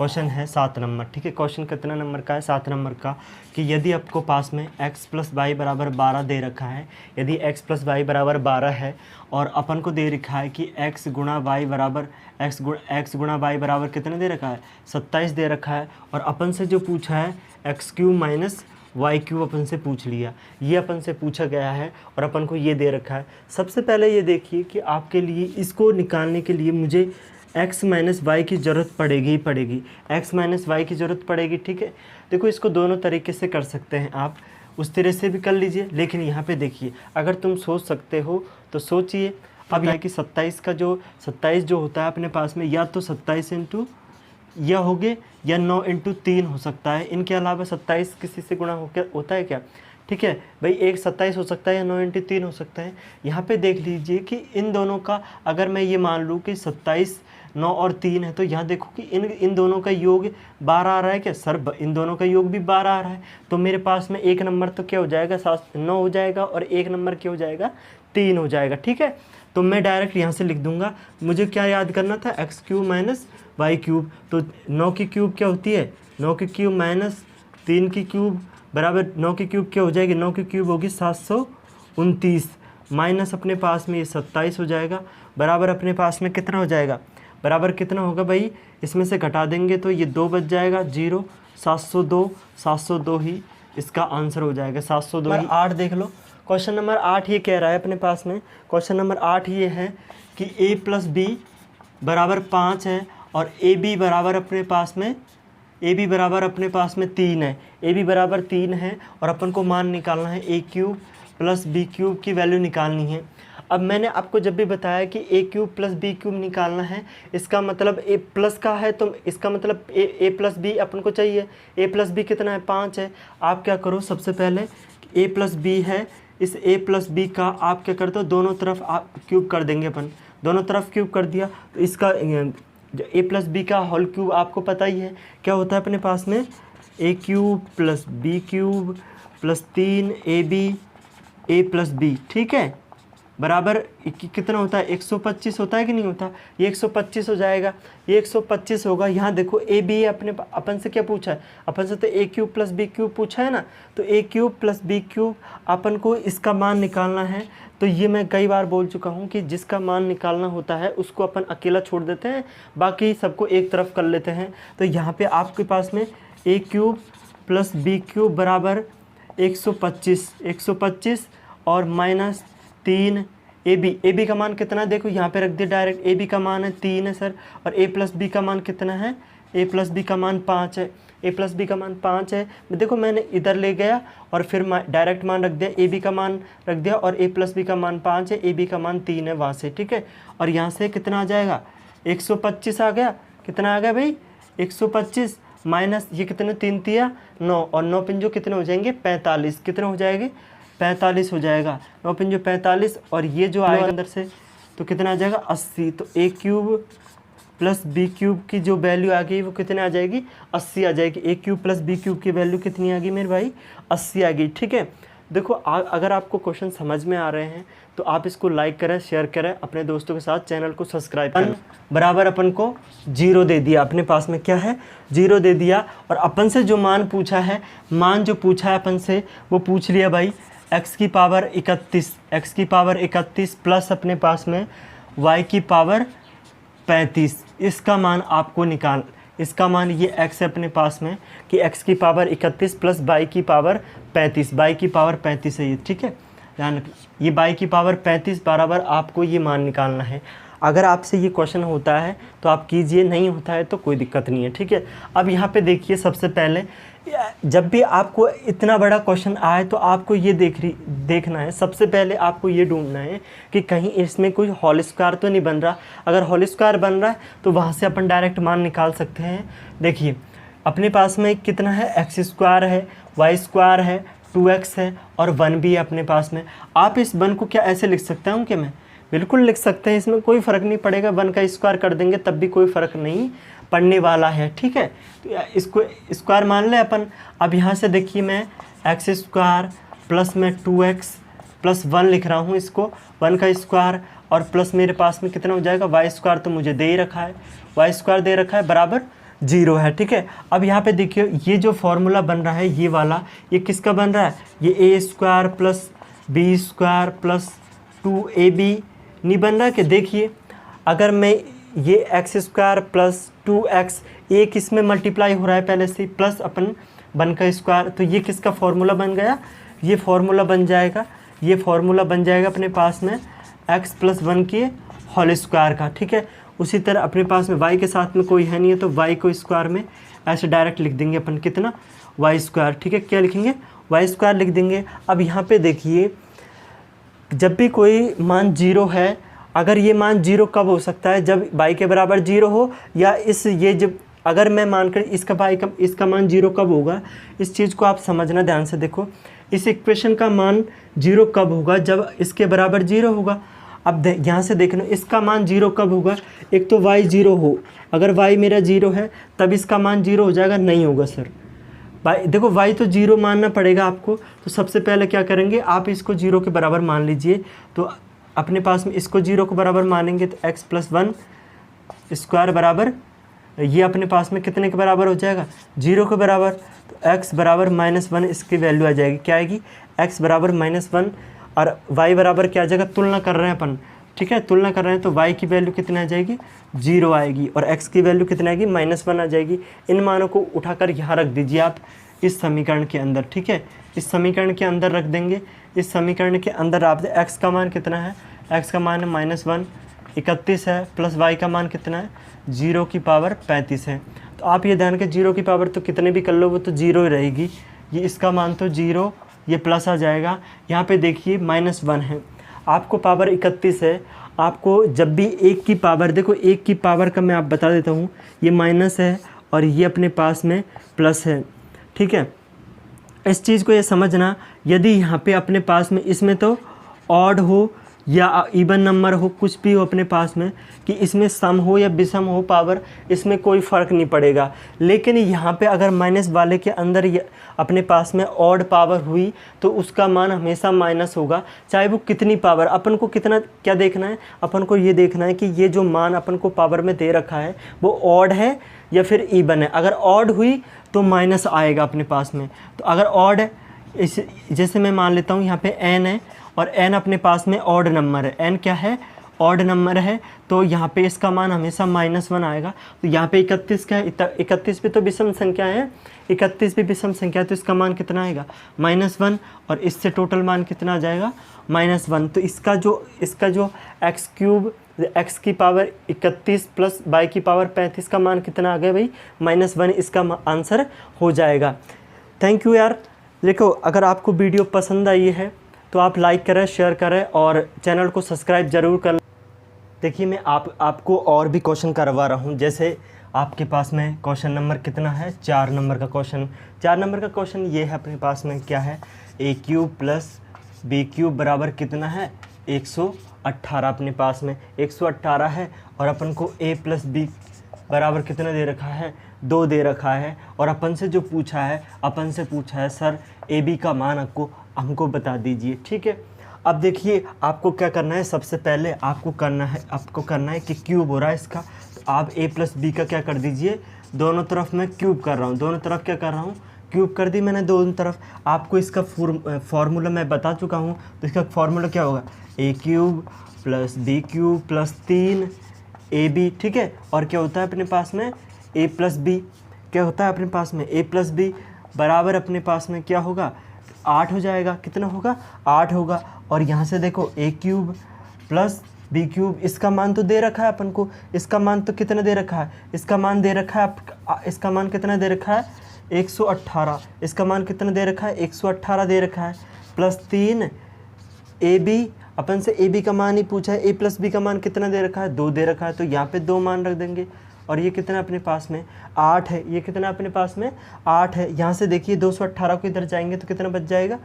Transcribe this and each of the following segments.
Question है 7 number, ठीक है। क्वेश्चन कितना नंबर का है? 7 नंबर का, कि यदि आपको पास में x + y बराबर 12 दे रखा है, यदि x + y बराबर 12 है और अपन को दे रखा है कि x गुणा y बराबर कितने दे रखा है? 27 दे रखा है, और अपन से जो पूछा है x³ - y³ अपन से पूछ लिया, ये अपन से पूछा गया है और अपन को ये दे रखा है। सबसे पहले ये देखिए कि आपके लिए इसको निकालने के लिए मुझे x - y की ज़रूरत पड़ेगी ही पड़ेगी, x - y की ज़रूरत पड़ेगी, ठीक है। देखो इसको दोनों तरीके से कर सकते हैं आप, उस तरह से भी कर लीजिए, लेकिन यहाँ पे देखिए अगर तुम सोच सकते हो तो सोचिए। अब यह कि 27 जो होता है अपने पास में, या तो 27 इंटू यह हो गए या 9 इंटू 3 हो सकता है, इनके अलावा 27 किसी से गुणा होता है क्या? ठीक है भाई, एक 27 हो सकता है या 9 इंटू 3 हो सकता है। यहाँ पे देख लीजिए कि इन दोनों का अगर मैं ये मान लूँ कि 27, 9 और 3 है, तो यहाँ देखो कि इन दोनों का योग 12 आ रहा है क्या सर? इन दोनों का योग भी 12 आ रहा है, तो मेरे पास में एक नंबर तो क्या हो जाएगा? 9 हो जाएगा, और एक नंबर क्या हो जाएगा? 3 हो जाएगा, ठीक है। तो मैं डायरेक्ट यहाँ से लिख दूंगा, मुझे क्या याद करना था? x³ - y³। तो 9 की क्यूब क्या होती है? 9 की क्यूब माइनस 3 की क्यूब बराबर 9 की क्यूब क्या हो जाएगी? 9 की क्यूब होगी 729, माइनस अपने पास में ये 27 हो जाएगा, बराबर अपने पास में कितना हो जाएगा? बराबर कितना होगा भाई? इसमें से घटा देंगे तो ये 2 बच जाएगा, 0, 702 ही इसका आंसर हो जाएगा, 702 ही। 8 देख लो, क्वेश्चन नंबर 8 ये कह रहा है अपने पास में, क्वेश्चन नंबर 8 ये है कि a + b बराबर 5 है और ab बराबर अपने पास में 3 है, ab बराबर 3 है और अपन को मान निकालना है a³ + b³ की वैल्यू निकालनी है। अब मैंने आपको जब भी बताया कि a³ + b³ निकालना है, इसका मतलब a प्लस का है, तो इसका मतलब a + b अपन को चाहिए। a + b कितना है? 5 है। आप क्या करो, सबसे पहले a + b है, इस a + b का आप क्या करते हो? दोनों तरफ आप क्यूब कर देंगे अपन, दोनों तरफ क्यूब कर दिया तो इसका जो a + b का होल क्यूब आपको पता ही है क्या होता है अपने पास में? a³ + b³ + 3ab a + b, ठीक है, बराबर कितना होता है? 125 होता है कि नहीं होता? ये 125 हो जाएगा, ये 125 होगा। यहाँ देखो a b अपन से क्या पूछा है? अपन से तो a³ + b³ पूछा है ना, तो a³ + b³ अपन को इसका मान निकालना है। तो ये मैं कई बार बोल चुका हूँ कि जिसका मान निकालना होता है उसको अपन अकेला छोड़ देते हैं, बाकी सबको एक तरफ कर लेते हैं। तो यहाँ पे आपके पास में a³ + b³ बराबर 125 और माइनस 3 ab का मान कितना? देखो यहाँ पे रख दिया डायरेक्ट, ab का मान है 3 है सर, और a + b का मान कितना है? a + b का मान 5 है, a + b का मान 5 है। देखो मैंने इधर ले गया और फिर डायरेक्ट मान रख दिया, ab का मान रख दिया, और a + b का मान 5 है, ab का मान 3 है वहाँ से, ठीक है। और यहाँ से कितना आ जाएगा? 125 आ गया। कितना आ गया भाई? 125 माइनस ये कितने? 3 तिया 9, और 9 पंजो कितने हो जाएंगे? 45। कितने हो जाएंगे? 45 हो जाएगा, 9 पंजो 45, और ये जो आएगा अंदर से तो कितना आ जाएगा? 80। तो a³ + b³ की जो वैल्यू आ गई वो कितने आ जाएगी? 80 आ जाएगी। a³ + b³ की वैल्यू कितनी आ गई मेरे भाई? 80 आ गई, ठीक है। देखो अगर आपको क्वेश्चन समझ में आ रहे हैं तो आप इसको लाइक करें, शेयर करें अपने दोस्तों के साथ, चैनल को सब्सक्राइब करें। बराबर अपन को 0 दे दिया, अपने पास में क्या है? 0 दे दिया, और अपन से जो मान पूछा है, मान जो पूछा है अपन से वो पूछ लिया भाई x² 31 प्लस अपने पास में y² 35। इसका मान आपको इसका मान ये x है अपने पास में कि x² 31 प्लस y² 35, y² 35 है ये, ठीक है। ध्यान ये y² 35 बराबर आपको ये मान निकालना है। अगर आपसे ये क्वेश्चन होता है तो आप कीजिए, नहीं होता है तो कोई दिक्कत नहीं है, ठीक है। अब यहाँ पे देखिए, सबसे पहले जब भी आपको इतना बड़ा क्वेश्चन आए तो आपको ये देखना है, सबसे पहले आपको ये ढूंढना है कि कहीं इसमें कोई होल स्क्वायर तो नहीं बन रहा। अगर होल स्क्वायर बन रहा है तो वहाँ से अपन डायरेक्ट मान निकाल सकते हैं। देखिए अपने पास में कितना है? x² है, y² है, 2x है और 1 भी है अपने पास में। आप इस 1 को क्या ऐसे लिख सकता हूँ कि मैं? बिल्कुल लिख सकते हैं, इसमें कोई फ़र्क नहीं पड़ेगा। 1 का स्क्वायर कर देंगे तब भी कोई फ़र्क नहीं पड़ने वाला है, ठीक है। तो इसको स्क्वायर मान लें अपन। अब यहाँ से देखिए मैं x² प्लस में 2x + 1 लिख रहा हूँ, इसको 1 का स्क्वायर, और प्लस मेरे पास में कितना हो जाएगा? y² तो मुझे दे ही रखा है, y² दे रखा है, बराबर जीरो है। ठीक है, अब यहाँ पे देखिए ये जो फॉर्मूला बन रहा है ये वाला, ये किसका बन रहा है, ये A square plus B square plus 2ab नहीं बन रहा कि देखिए अगर मैं ये एक्स स्क्वायर प्लस 2x एक इसमें मल्टीप्लाई हो रहा है पहले से प्लस अपन 1 का स्क्वायर, तो ये किसका फॉर्मूला बन गया, ये फॉर्मूला बन जाएगा, ये फॉर्मूला बन जाएगा अपने पास में x प्लस 1 के होल स्क्वायर का। ठीक है, उसी तरह अपने पास में y के साथ में कोई है नहीं है तो y को स्क्वायर में ऐसे डायरेक्ट लिख देंगे अपन कितना y स्क्वायर। ठीक है, क्या लिखेंगे, y स्क्वायर लिख देंगे। अब यहाँ पे देखिए जब भी कोई मान जीरो है, अगर ये मान जीरो कब हो सकता है, जब y के बराबर जीरो हो, या ये जब अगर मैं मानकर इसका मान जीरो कब होगा, इस चीज़ को आप समझना ध्यान से देखो। इस इक्वेशन का मान जीरो कब होगा, जब इसके बराबर जीरो होगा। अब यहाँ से देखना इसका मान जीरो कब होगा, एक तो y जीरो हो, अगर y मेरा जीरो है तब इसका मान जीरो हो जाएगा, नहीं होगा सर भाई देखो y तो जीरो मानना पड़ेगा आपको। तो सबसे पहले क्या करेंगे, आप इसको जीरो के बराबर मान लीजिए। तो अपने पास में इसको जीरो के बराबर मानेंगे तो x प्लस 1 स्क्वायर बराबर ये अपने पास में कितने के बराबर हो जाएगा, जीरो के बराबर। तो x बराबर -1 इसकी वैल्यू आ जाएगी, क्या आएगी, x बराबर -1 और y बराबर क्या आ जाएगा, तुलना कर रहे हैं अपन। ठीक है, तुलना कर रहे हैं तो y की वैल्यू कितनी आ जाएगी, जीरो आएगी, और x की वैल्यू कितनी आएगी, -1 आ जाएगी। इन मानों को उठाकर यहाँ रख दीजिए आप इस समीकरण के अंदर। ठीक है, इस समीकरण के अंदर रख देंगे। इस समीकरण के अंदर आप x का मान कितना है, x का मान है -1 31 है, प्लस y का मान कितना है, 0 की पावर 35 है। तो आप ये ध्यान के 0 की पावर तो कितने भी कर लो वो तो जीरो ही रहेगी, ये इसका मान तो जीरो, ये प्लस आ जाएगा। यहाँ पे देखिए -1 है, आपको पावर 31 है, आपको जब भी एक की पावर, देखो एक की पावर का मैं आप बता देता हूँ, ये माइनस है और ये अपने पास में प्लस है। ठीक है, इस चीज़ को ये समझना, यदि यहाँ पे अपने पास में इसमें तो ऑड हो या इवन नंबर हो, कुछ भी हो अपने पास में, कि इसमें सम हो या विषम हो पावर, इसमें कोई फ़र्क नहीं पड़ेगा। लेकिन यहाँ पे अगर माइनस वाले के अंदर ये अपने पास में ऑड पावर हुई तो उसका मान हमेशा माइनस होगा, चाहे वो कितनी पावर। अपन को कितना क्या देखना है, अपन को ये देखना है कि ये जो मान अपन को पावर में दे रखा है वो ऑड है या फिर इवन है। अगर ऑड हुई तो माइनस आएगा अपने पास में, तो अगर ऑड है, इस जैसे मैं मान लेता हूँ यहाँ पे n है और n अपने पास में ऑड नंबर है, n क्या है, ऑड नंबर है, तो यहाँ पे इसका मान हमेशा -1 आएगा। तो यहाँ पे 31 क्या है, 31 भी तो विषम संख्या है, 31 भी विषम संख्या है, तो इसका मान कितना आएगा, -1, और इससे टोटल मान कितना आ जाएगा, -1। तो इसका जो x³ x की पावर 31 प्लस y की पावर 35 का मान कितना आ गया भाई, -1, इसका आंसर हो जाएगा। थैंक यू यार। देखो अगर आपको वीडियो पसंद आई है तो आप लाइक करें, शेयर करें और चैनल को सब्सक्राइब ज़रूर कर। देखिए मैं आपको और भी क्वेश्चन करवा रहा हूँ। जैसे आपके पास में क्वेश्चन नंबर कितना है, 4 नंबर का क्वेश्चन। 4 नंबर का क्वेश्चन ये है, अपने पास में क्या है, a³ प्लस b³ बराबर कितना है, 118 अपने पास में 118 है, और अपन को a प्लस b बराबर कितना दे रखा है, 2 दे रखा है। और अपन से जो पूछा है, अपन से पूछा है सर ab का मान हमको बता दीजिए। ठीक है, अब देखिए आपको क्या करना है, सबसे पहले आपको करना है कि क्यूब हो रहा है इसका, तो आप a प्लस बी का क्या कर दीजिए, दोनों तरफ मैं क्यूब कर रहा हूँ, दोनों तरफ क्या कर रहा हूँ, क्यूब कर दी मैंने दोनों तरफ। आपको इसका फार्मूला मैं बता चुका हूँ, तो इसका फार्मूला क्या होगा, a³ plus b³ plus 3ab। ठीक है, और क्या होता है अपने पास में a प्लस बी, क्या होता है अपने पास में a प्लस बी बराबर अपने पास में क्या होगा, 8 हो जाएगा। कितना होगा, 8 होगा। और यहाँ से देखो a³ प्लस b³, इसका मान तो दे रखा है अपन को, इसका मान तो कितना दे रखा है, इसका मान दे रखा है, इसका मान कितना दे रखा है, 118। इसका मान कितना दे रखा है, 118 दे रखा है, प्लस 3ab। अपन से ab का मान ही पूछा है, a प्लस बी का मान कितना दे रखा है, 2 दे रखा है, तो यहाँ पे 2 मान रख देंगे। और ये कितना अपने पास में 8 है, ये कितना अपने पास में 8 है। यहाँ से देखिए 218 को इधर जाएंगे तो कितना बच जाएगा,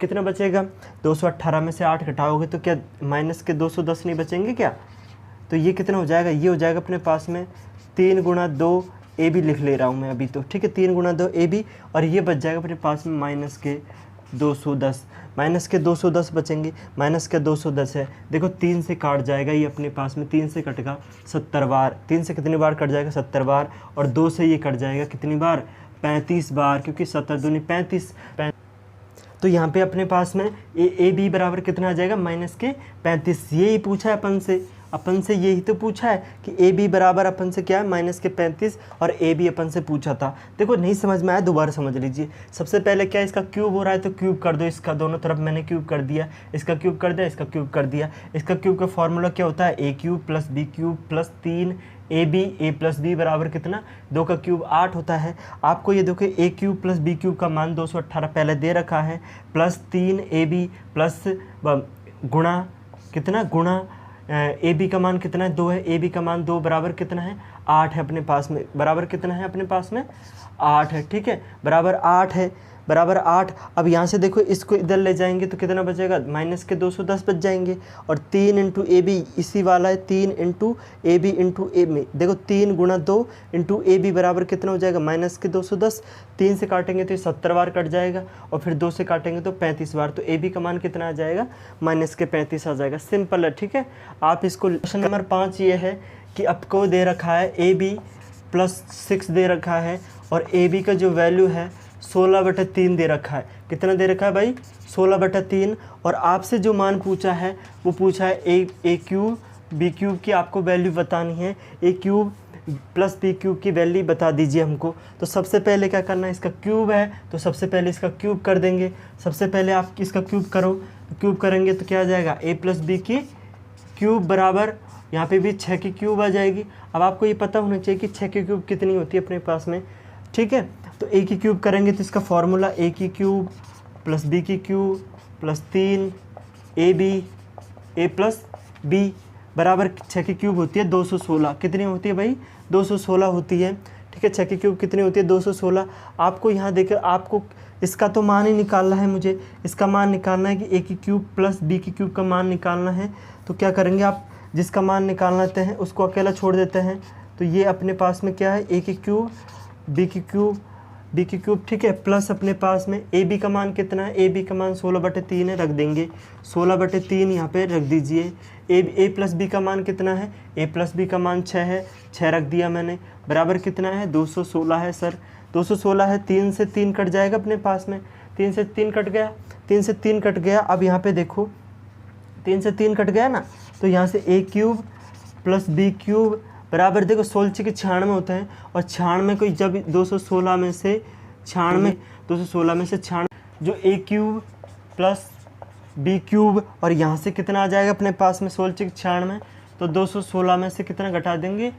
कितना बचेगा, 218 में से 8 घटाओगे तो क्या माइनस के 210 नहीं बचेंगे क्या, तो ये कितना हो जाएगा, ये हो जाएगा अपने पास में 3 गुणा 2 AB लिख ले रहा हूँ मैं अभी तो। ठीक है, 3 गुणा 2 AB, और ये बच जाएगा अपने पास में -2 210, माइनस के 210 बचेंगे, माइनस के 210 है, देखो 3 से काट जाएगा ये अपने पास में, 3 से कटेगा 70 बार, 3 से कितनी बार कट जाएगा 70 बार, और 2 से ये कट जाएगा कितनी बार 35 बार, क्योंकि 70 दूनी 35। तो यहाँ पे अपने पास में ए बी बराबर कितना आ जाएगा माइनस के 35। यही पूछा है अपन से यही तो पूछा है कि ए बी बराबर अपन से क्या है माइनस के 35, और ए बी अपन से पूछा था। देखो नहीं समझ में आया दोबारा समझ लीजिए। सबसे पहले क्या इसका क्यूब हो रहा है तो क्यूब कर दो, इसका दोनों तरफ मैंने क्यूब कर दिया, इसका क्यूब कर दिया, इसका क्यूब कर दिया। इसका क्यूब का फॉर्मूला क्या होता है A cube plus B cube plus 3 A B, A plus B बराबर कितना 2 का क्यूब 8 होता है। आपको ये देखो ए क्यूब प्लस बी क्यूब का मान 218 पहले दे रखा है, प्लस 3 ए बी प्लस गुणा कितना गुणा ए बी का मान कितना है 2 है, ए बी का मान 2 बराबर कितना है 8 है अपने पास में, बराबर कितना है अपने पास में 8 है, ठीक है, बराबर 8 है, बराबर 8। अब यहाँ से देखो इसको इधर ले जाएंगे तो कितना बचेगा माइनस के 210 बच जाएंगे, और 3 इंटू ए बी इसी वाला है, 3 इंटू ए बी इंटू ए में देखो 3 गुणा 2 इंटू ए बी बराबर कितना हो जाएगा माइनस के 210। 3 से काटेंगे तो 70 बार कट जाएगा, और फिर 2 से काटेंगे तो 35 बार, तो ए बी का मान कितना आ जाएगा माइनस के 35 आ जाएगा। सिंपल है, ठीक है। आप इसको क्वेश्चन नंबर 5 ये है कि आपको दे रखा है ए बी प्लस 6 दे रखा है, और ए बी का जो वैल्यू है 16/3 दे रखा है। कितना दे रखा है भाई 16/3, और आपसे जो मान पूछा है वो पूछा है ए क्यूब बी क्यूब की आपको वैल्यू बतानी है, A cube plus B cube की वैल्यू बता दीजिए हमको। तो सबसे पहले क्या करना है, इसका क्यूब है तो सबसे पहले इसका क्यूब कर देंगे। सबसे पहले आप इसका क्यूब करो, क्यूब करेंगे तो क्या आ जाएगा ए प्लस बी की क्यूब बराबर, यहाँ पे भी 6 की क्यूब आ जाएगी। अब आपको ये पता होना चाहिए कि 6 की क्यूब कितनी होती है अपने पास में, ठीक है। तो ए की क्यूब करेंगे तो इसका फॉर्मूला ए की क्यूब प्लस बी की cube plus 3 A B A plus B बराबर 6 की क्यूब होती है 216। कितनी होती है भाई 216 होती है, ठीक है। 6 की क्यूब कितनी होती है 216। आपको यहाँ देखकर आपको इसका तो मान ही निकालना है, मुझे इसका मान निकालना है कि ए की क्यूब प्लस बी की क्यूब का मान निकालना है। तो क्या करेंगे आप, जिसका मान निकालना चाहते हैं उसको अकेला छोड़ देते हैं। तो ये अपने पास में क्या है ए की क्यूब बी की क्यूब, ठीक है, प्लस अपने पास में ए बी का मान कितना है, ए बी का मान 16/3 है, रख देंगे 16/3 यहाँ पे रख दीजिए। ए प्लस बी का मान कितना है, ए प्लस बी का मान 6 है, 6 रख दिया मैंने, बराबर कितना है 216 है सर, 216 है। 3 से 3 कट जाएगा अपने पास में, 3 से 3 कट गया, 3 से 3 कट गया। अब यहाँ पे देखो 3 से 3 कट गया ना, तो यहाँ से ए क्यूब प्लस बी क्यूब बराबर देखो 16 के 96 होते हैं, और 96 को जब 216 में से 96 जो ए क्यूब प्लस बी क्यूब, और यहाँ से कितना आ जाएगा अपने पास में 16 के 96, तो 216 में से कितना घटा देंगे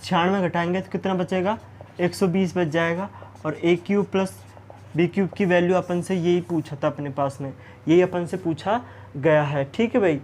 96 घटाएंगे तो कितना बचेगा 120 बच जाएगा। और ए क्यूब प्लस बी क्यूब की वैल्यू अपन से यही पूछा था अपने पास में, यही अपन से पूछा गया है, ठीक है भाई।